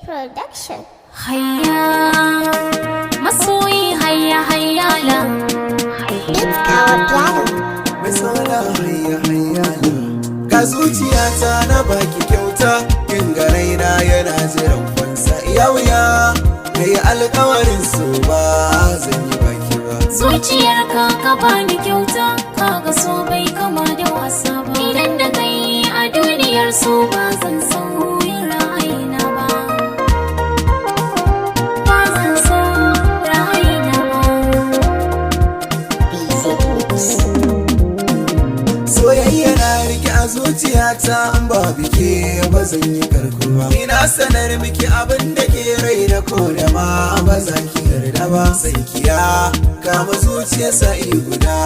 Production. Hayya masoyi hayya hayya la It's our piano. Mai sauna hayya hayya la. Ga zuciyata na baki kyauta, kin ga raina yana jiran fansa. Yauya kai alƙawarin so ba zan yi baki ba. zuciyarka ka bani kyauta kaga so bai kama da wasa ba idan da kai a duniyar so ba zan sauyi ra'ayina ba ba zan sauyi ra'ayina ba Soyayya na rike a zuciyata, an ba bike ba zan yi karkuwa. Ina sanar miki abin da ke rai da ko da ma ba za ki yarda ba. Sai kiya kama zuciya sa'i guda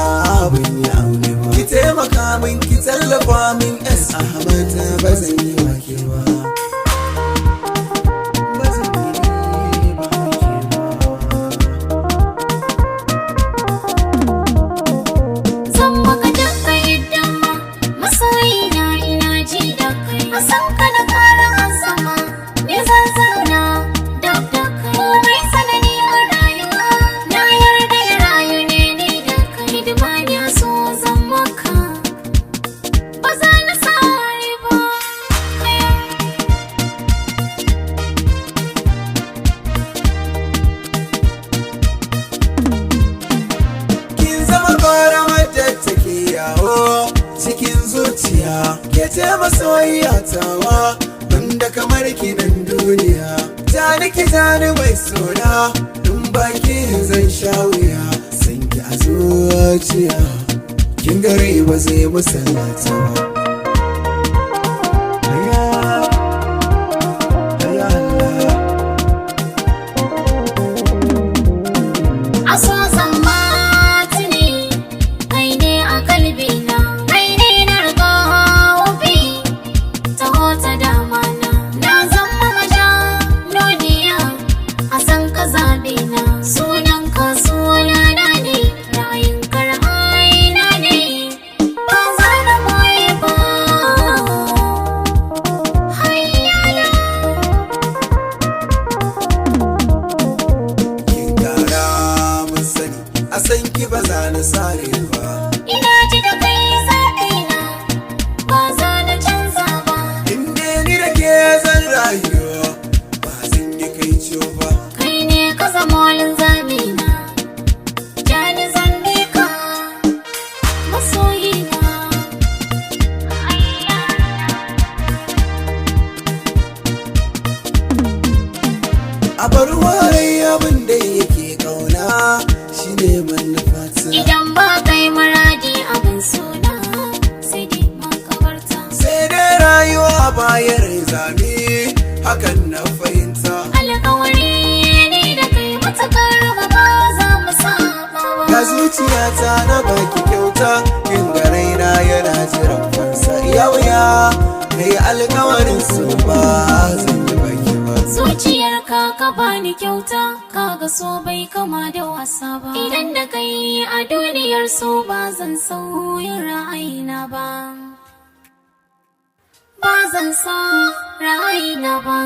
ban yi aure ba. Ki taimaka min ki tallafa min S Ahmad ba zan yi wake ba. Ba zan yi ba wake ba. zan maka dukka idan ma masoyina ina ji da kai a san ka na ƙara azama ne zan zauna dab da kai komai sanani a rayuwa na yarda ya rayu ne ni da kai hidima ne so zan maka ba za na sare ba Kin zama ƙoramar da take yawo cikin zuciya. Ke ce masoyiya tawa, banda kamar ki nan duniya. Jani ki jani mai sona, in baki zan sha wuya. San ki a zuciya, kin gare ba zai musallata ba. Haya, haya Allah. a so zan matini kai ne a kalbina kai ne na riga wofi taho ta dama na zama maja noniya a san ka zabe na sunan ka suna na ne ra'ayin ka ra'ayina ne ba za na boye ba hayyala Kin gara mun sani, a san ki ba za na sare ba. ina ji da kai zaɓe na ba za na canza ba Inda ni da ke zan rayuwa, ba zan yi kai ciwo ba. kai ne ka zama linzamina jani zan bi ka masoyina A bar warai abin da yake kauna shi ne manufata. idan ba kai maradi abin sona sai dai makabarta Sai dai rayuwa bayan zame, hakan na fahimta. alƙawari ne da kai matuƙar ba za mu saba Ga ba zuciyata na baki kyauta, kin ga raina yana jiran fansa. Yauya na yi alkawarin su ba zan yi baki ba. zuciyarka ka bani kyauta kaga so bai kama da wasa ba idan da kai a duniyar so ba zan sauyi ra'ayina ba ba zan sa ra'ayina ba